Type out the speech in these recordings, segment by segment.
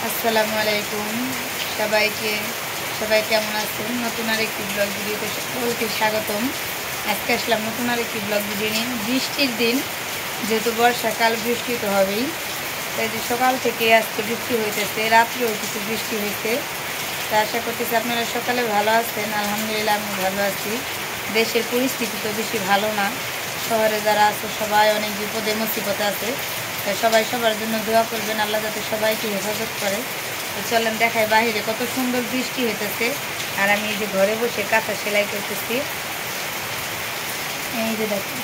আসসালামু আলাইকুম সবাইকে। সবাই কেমন আছেন? নতুন আরেকটি ব্লগ ভিডিওতে সকলকে স্বাগতম। আজকে আসলাম নতুন আরেকটি ব্লগ ভিডিও নিয়ে। বৃষ্টির দিন, যেহেতু বর্ষাকাল, বৃষ্টি তো হবেই। তাই যে সকাল থেকে আজকে বৃষ্টি হইতেছে, রাত্রেও কিছু বৃষ্টি হয়েছে। তা আশা করতেছি আপনারা সকালে ভালো আছেন। আলহামদুলিল্লাহ আমি ভালো আছি। দেশের পরিস্থিতি তো বেশি ভালো না। শহরে যারা আছে সবাই অনেক বিপদে মুসিবতে আছে। সবাই সবার জন্য দোয়া করবেন, আল্লাহ যাতে সবাইকে হেফাজত করে। তো চলেন দেখাই বাহিরে কত সুন্দর বৃষ্টি হইতেছে। আর আমি এই যে ঘরে বসে কাঁথা সেলাই করতেছি। এই যে দেখুন,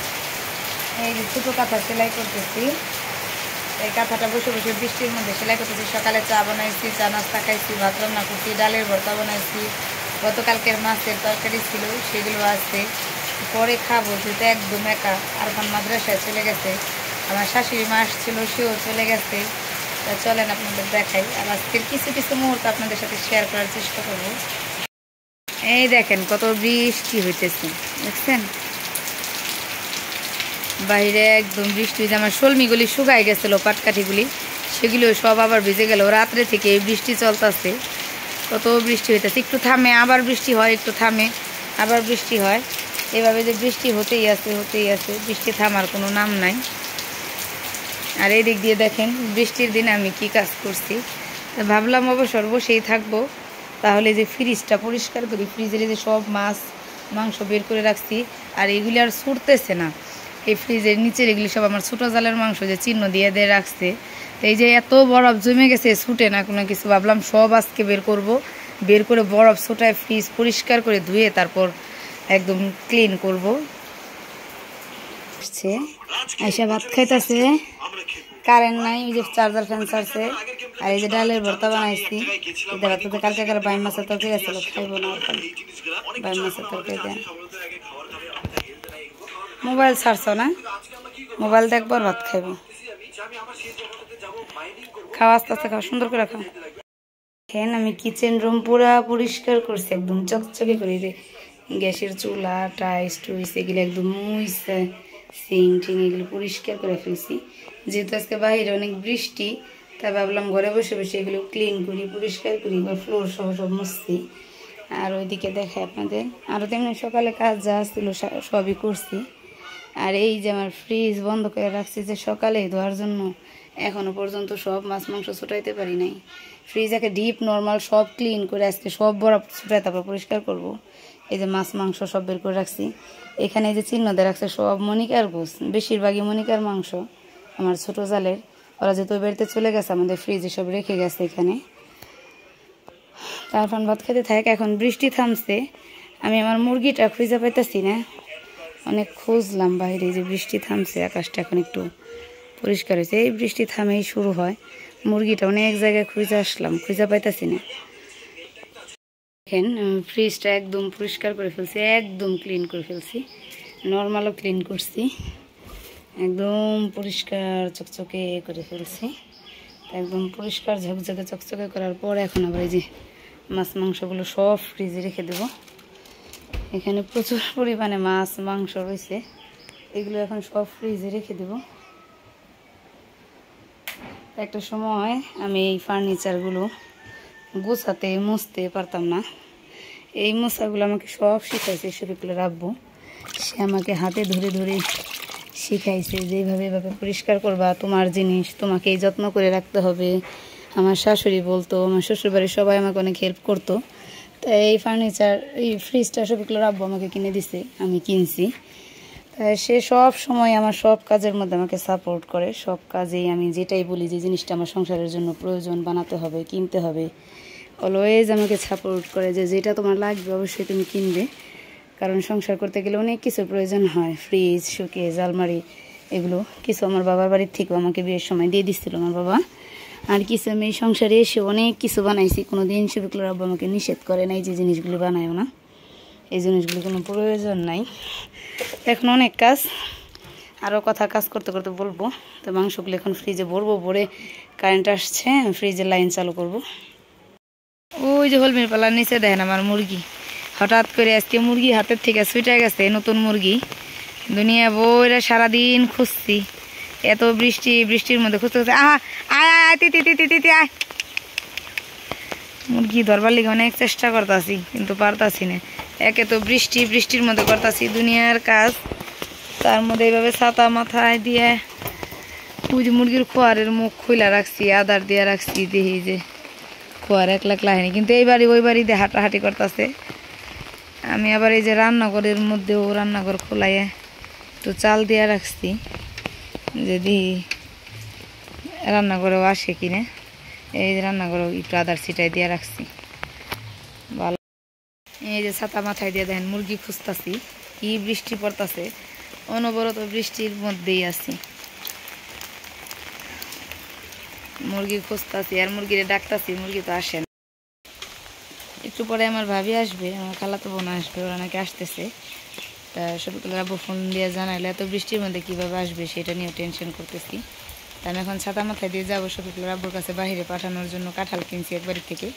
এই যে ছোটো কাঁথা সেলাই করতেছি। এই কাঁথাটা বসে বসে বৃষ্টির মধ্যে সেলাই করতেছি। সকালে চা বানাইছি, চা নাস্তা খাইছি, ভাত রান্না করছি, ডালের ভর্তা বানাইছি। গতকালকের মাছের তরকারি ছিল, সেগুলো আছে। পরে খাবো, যেহেতু একদম একা। আরফান মাদ্রাসায় চলে গেছে, আমার শাশুড়ি মা আসছিল, সেও চলে গেছে। তা চলেন আপনাদের দেখাই। আর আজকের কিছু কিছু মুহূর্ত আপনাদের সাথে শেয়ার করার চেষ্টা করব। এই দেখেন কত বৃষ্টি হইতেছে, দেখছেন? বাইরে একদম বৃষ্টি হয়েছে। আমার শলমিগুলি শুকাই গেছিলো, পাটকাঠিগুলি, সেগুলো সব আবার ভিজে গেল। রাত্রে থেকে এই বৃষ্টি চলতেছে, কত বৃষ্টি হইতেছে। একটু থামে, আবার বৃষ্টি হয়, একটু থামে, আবার বৃষ্টি হয়। এভাবে যে বৃষ্টি হতেই আছে, বৃষ্টি থামার কোনো নাম নাই। আর এই দিক দিয়ে দেখেন বৃষ্টির দিনে আমি কি কাজ করছি। ভাবলাম অবসর বসেই থাকবো, তাহলে যে ফ্রিজটা পরিষ্কার করি। ফ্রিজের যে সব মাছ মাংস বের করে রাখছি, আর এগুলি আর ছুটতেছে না। এই ফ্রিজের নিচের এগুলি সব আমার ছোটো জালের মাংস যে চিহ্ন দিয়ে রাখছে। এই যে এত বরফ জমে গেছে, ছুটে না কোনো কিছু। ভাবলাম সব আজকে বের করব, বের করে বরফ ছোটায় ফ্রিজ পরিষ্কার করে ধুয়ে তারপর একদম ক্লিন করব। আইসা ভাত খাইতেছে, কারেন্ট নাই, এই যে চার্জার ফ্যান ছাড়ছে। আর এই যে ডালের ভর্তা বানাইছি। কালকে বাইম মাছের তরকারি আসছিল, খাইবো না বাইম মাছের তরকারি। মোবাইল ছাড়ছ না? মোবাইল দেখবো আর ভাত খাইব। খাওয়া আস্তে আস্তে খাওয়া, সুন্দর করে খাও। দেখেন আমি কিচেন রুম পুরা পরিষ্কার করছি, একদম চকচকে করে। গ্যাসের চুলা, টাইস টুইস এগুলো একদম মুইছে, সিং টিং এগুলো পরিষ্কার করে ফেলছি। যেহেতু আজকে বাইরে অনেক বৃষ্টি, তাই ভাবলাম ঘরে বসে বসে এগুলো ক্লিন করি, পরিষ্কার করি, বা ফ্লোর সহ সব মুছছি। আর ওইদিকে দেখে আপনাদের আরও তেমনি সকালে কাজ যা ছিল সবই করছি। আর এই যে আমার ফ্রিজ বন্ধ করে রাখছি যে সকালে ধোয়ার জন্য, এখনও পর্যন্ত সব মাছ মাংস ছুটাইতে পারি নাই। ফ্রিজ একে ডিপ নর্মাল সব ক্লিন করে আজকে সব বরফ ছুটাই তারপর পরিষ্কার করব। এই যে মাছ মাংস সব বের করে রাখছি। এখানে এই যে চিহ্ন দিয়ে রাখছে সব মনিকার গোস, বেশিরভাগই মনিকার মাংস আমার ছোটো জালের। ওরা যেহেতু বাড়িতে চলে গেছে, আমাদের ফ্রিজে সব রেখে গেছে এখানে। তারপর ভাত খেতে থাকে। এখন বৃষ্টি থামছে, আমি আমার মুরগিটা খুঁজে পাইতেছি না, অনেক খুঁজলাম বাইরে। যে বৃষ্টি থামছে, আকাশটা এখন একটু পরিষ্কার হয়েছে। এই বৃষ্টি থামেই শুরু হয়। মুরগিটা অনেক জায়গায় খুঁজে আসলাম, খুঁজে পাইতেছি না। দেখেন ফ্রিজটা একদম পরিষ্কার করে ফেলছি, একদম ক্লিন করে ফেলছি। নর্মালও ক্লিন করছি, একদম পরিষ্কার চকচকে করে ফেলছি। একদম পরিষ্কার ঝকঝকে চকচকে করার পর এখন আবার এই যে মাছ মাংসগুলো সব ফ্রিজে রেখে দেব। এখানে প্রচুর পরিমাণে মাছ মাংস রয়েছে, এগুলো এখন সব ফ্রিজে রেখে দেব। একটা সময় আমি এই ফার্নিচারগুলো গোছাতে মুছতে পারতাম না। এই মোছাগুলো আমাকে সব শিখাইছে শরীফুল রাখবো। সে আমাকে হাতে ধরে ধরে শিখাইছে যে এভাবে পরিষ্কার করবা, তোমার জিনিস তোমাকেই যত্ন করে রাখতে হবে। আমার শাশুড়ি বলতো, আমার শ্বশুরবাড়ির সবাই আমাকে অনেক হেল্প করতো। তাই এই ফার্নিচার, এই ফ্রিজটা শরীফুল রাখবো আমাকে কিনে দিছে, আমি কিনছি। তাই সে সব সময় আমার সব কাজের মধ্যে আমাকে সাপোর্ট করে। সব কাজেই আমি যেটাই বলি যে জিনিসটা আমার সংসারের জন্য প্রয়োজন, বানাতে হবে, কিনতে হবে, অলওয়েজ আমাকে সাপোর্ট করে যে যেটা তোমার লাগবে অবশ্যই তুমি কিনবে। কারণ সংসার করতে গেলে অনেক কিছু প্রয়োজন হয়, ফ্রিজ, শোকেস, আলমারি, এগুলো কিছু আমার বাবার বাড়ির থেকেও আমাকে বিয়ের সময় দিয়ে দিচ্ছিল আমার বাবা। আর কিছু আমি এই সংসারে এসে অনেক কিছু বানাইছি। কোনো দিন শরীফুল রাব্বু আমাকে নিষেধ করে নাই যে জিনিসগুলো বানায়ও না, এই জিনিসগুলো কোনো প্রয়োজন নাই। এখন অনেক কাজ, আরও কাজ করতে করতে বলবো। তো মাংসগুলো এখন ফ্রিজে ভরবো, ভরে কারেন্ট আসছে, ফ্রিজের লাইন চালু করব। ওই যে হলমির পালার নিচে দেখেন আমার মুরগি, হঠাৎ করে আজকে মুরগি হাতের থেকে ছুটে গেছে। নতুন মুরগি, দুনিয়া বইরা সারাদিন খুঁজছি, এত বৃষ্টির মধ্যে খুঁজতে খুঁজতে। আয় আয় আয়, তিতি তিতি তিতি আয়, মুরগি ধরবার লিগে অনেক চেষ্টা করতেছি কিন্তু পারতাছি না। একে তো বৃষ্টির মধ্যে করতেছি দুনিয়ার কাজ, তার মধ্যে এইভাবে ছাতা মাথায় দিয়ে ওই যে মুরগির খোয়ারের মুখ খুলে রাখছি, আদার দিয়ে রাখছি, দেখি যে খোয়ার একলা হয়নি। কিন্তু এই বাড়ি ওই বাড়ি দিয়ে হাঁটাহাঁটি করতেছে। আমি আবার এই যে রান্নাঘরের মধ্যেও রান্নাঘর খোলাইয়ে একটু চাল দিয়ে রাখছি, যদি রান্নাঘরেও আসে কিনে। এই যে রান্নাঘরেও একটু আদার ছিটাই দিয়ে রাখছি ভালো। এই যে ছাতা মাথায় দিয়ে দেখেন মুরগি খুঁজতাছি, কি বৃষ্টি পড়তাছে, অনবরত বৃষ্টির মধ্যেই আছি। মুরগি খুঁজতাছি আর মুরগিরে ডাকতাছি, মুরগি তো আসে না। একটু পরে আমার ভাবি আসবে, আমার খালাতো বোন আসবে, ওরা নাকি আসতেছে। তা শফিকুলের আব্বু ফোন দিয়ে জানাইলে এত বৃষ্টির মধ্যে কীভাবে আসবে সেটা নিয়ে টেনশন করতেছি। তা আমি এখন ছাতা মাথায় দিয়ে যাবো শফিকুলের আব্বুর কাছে বাহিরে পাঠানোর জন্য। কাঁঠাল কিনছি এক বাড়ি থেকে,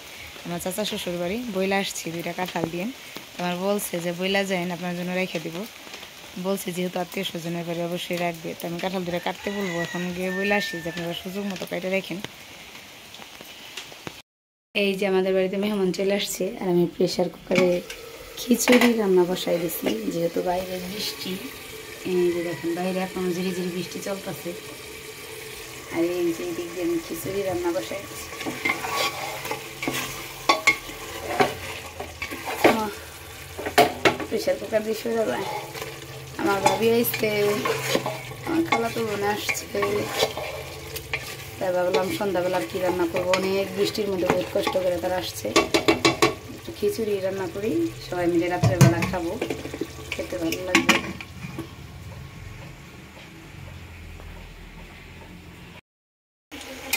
আমার চাচা শ্বশুর বাড়ি, বইলা আসছি 2টা কাঁঠাল দিয়ে। আমার বলছে যে বইলা যাইন, আপনার জন্য রেখে দিব। বলছি যেহেতু আত্মীয় স্বজনের বাড়ি অবশ্যই রাখবে, তো আমি কাঁঠাল 2টা কাটতে বলবো। এখন গিয়ে বইলা আসি যে আপনারা সুযোগ মতো কেটে রাখেন। এই যে আমাদের বাড়িতে মেহমান চলে আসছে, আর আমি প্রেশার কুকারে খিচুড়ি রান্না বসাই দিছি, যেহেতু বাইরে বৃষ্টি। এই যে দেখেন বাইরে এখন ঝিরি ঝিরি বৃষ্টি চলতেছে, আর এই যে দিক দিয়ে আমি খিচুড়ি রান্না বসাই দিছি। প্রেশার কুকার দিয়ে সরে যায়। আমার ভাবি আসছে, আমার খালাতো বোন আসছে, তাই ভাবলাম সন্ধ্যাবেলা কি রান্না করবো। অনেক বৃষ্টির মধ্যে বহুত কষ্ট করে তারা আসছে, একটু খিচুড়ি রান্না করি, সবাই মিলে রাত্রেবেলা খাবো, খেতে ভালো লাগবে।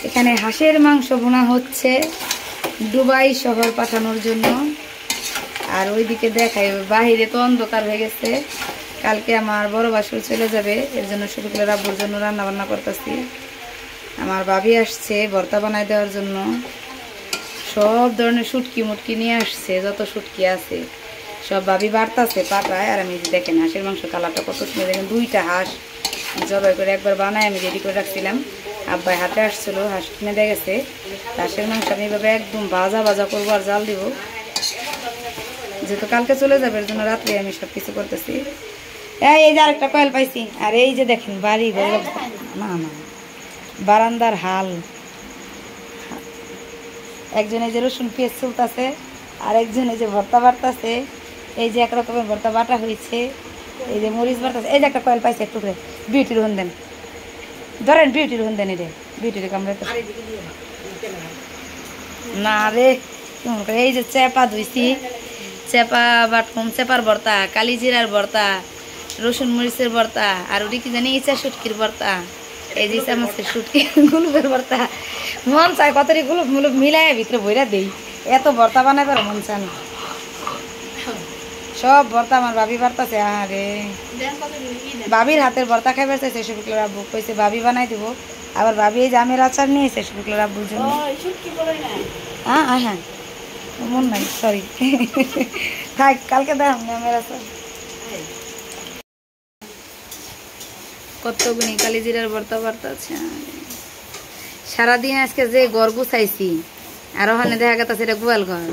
এখানে হাঁসের মাংস বোনা হচ্ছে দুবাই শহর পাঠানোর জন্য। আর ওইদিকে দেখাই বাহিরে তো অন্ধকার হয়ে গেছে, কালকে আমার বড় বাসুর চলে যাবে, এর জন্য শফিকুলের আব্বুর জন্য রান্না বান্না করতেছি। আমার ভাবি আসছে ভর্তা বানাই দেওয়ার জন্য, সব ধরনের শুটকি মুটকি নিয়ে আসছে, যত শুটকি আছে সব ভাবি বাড়তাছে পাটায়। আর আমি দেখেন হাঁসের মাংস কালারটা কত সুন্দর, দেখেন 2টা হাঁস জবাই করে একবার বানায় আমি রেডি করে রাখছিলাম। আব্বাই হাতে আসছিল, হাঁস কিনে দিয়ে গেছে। হাঁসের মাংস আমি এভাবে একদম ভাজা করবো আর জাল দিব, যেহেতু কালকে চলে যাবে এর জন্য রাত্রে আমি সব কিছু করতেছি। এই যে আরেকটা কয়েল পাইছি। আর এই যে দেখেন বাড়ি ঘর, না বারান্দার হাল, একজন এই যে রসুন পেঁয়াজ চলতেছে, আর একজন এই যে ভর্তা বাড়তেছে। এই যে একরকমের ভর্তা বাটা হয়েছে, এই যে মরিচ বাড়তেছে। এই যে একটা কয়েল পাইছে একটু করে, বিউটির হন্দেন ধরেন, বিউটির হন্দেন, এটা বিউটির কামড়াতে না রে। এই যে চেপা ধুইছি, চেপা বাটকুম, চেপার ভর্তা, কালি জিরার ভর্তা, রসুন মরিচের ভর্তা, আর ওটি কি জানি ইচ্ছা শুটকির ভর্তা। এই যে চামচের শুটকি গুলুপের ভর্তা, মন চায় কতটি গুলুপ মুলুপ মিলাই ভিতরে ভইরা দেই, এত ভর্তা বানাই পারো মন চান। সব ভর্তা আমার ভাবি বাড়তাছে। আরে ভাবির হাতের ভর্তা খাইবার চাইছে শফিকুলের আব্বু, কইছে ভাবি বানাই দিব। আবার ভাবি এই যে আমের আচার নিয়েছে শফিকুলের আব্বুর জন্য। হ্যাঁ হ্যাঁ মন নাই, সরি, থাক কালকে দেখ আমের আচার। কতগুনি কালি জিরার ভর্তা বাড়তাছে। সারাদিন আজকে যে ঘর গুছাইছি, আর ওখানে দেখা গেছে এটা গোয়াল ঘর।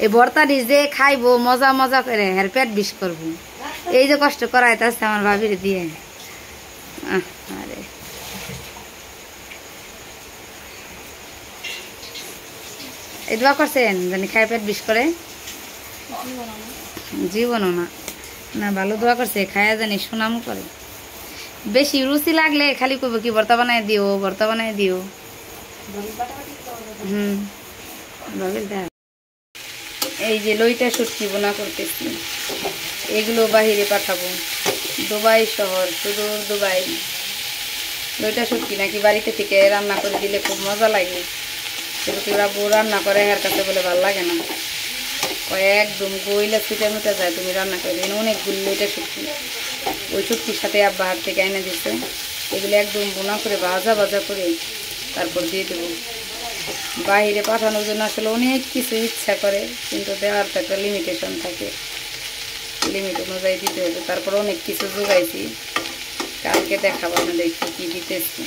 এই ভর্তাটি যে খাইবো মজা করে আর পেট বিষ করবো, এই যে কষ্ট করাইতেছে আমার ভাবির দিয়ে। আরে এই দোয়া করছেন জানি খাই পেট বিষ করে, জীবনও না না ভালো দোয়া করছে, খায়া জানি সুনাম করে। বেশি রুচি লাগলে খালি কইব কি ভর্তা বানাই দিও, ভর্তা বানাই দিও। এই যে লইটা শুটকি বোনা করতেছি, এগুলো বাহিরে পাঠাবো, দুবাই শহর, সুদূর দুবাই। লইটা শুটকি নাকি বাড়িতে থেকে রান্না করে দিলে খুব মজা লাগে, সেগুলো বউ রান্না করে এর কাছে বলে ভালো লাগে না, একদম গইলা ছুটে মুটে যায়। তুমি রান্না করে দিন অনেকগুলো লইটা শুটকি, ওই শুটকির সাথে আব্বা হাত থেকে এনে দিচ্ছে। এগুলো একদম বোনা করে ভাজা করে তারপর দিয়ে দেবো। বাইরে পাঠানোর জন্য আসলে অনেক কিছু ইচ্ছা করে, কিন্তু দেওয়ার তো একটা লিমিটেশন থাকে, লিমিট অনুযায়ী দিতে হবে। তারপর অনেক কিছু জোগাইছি, কালকে দেখাবো আপনাদের কি দিতেছি।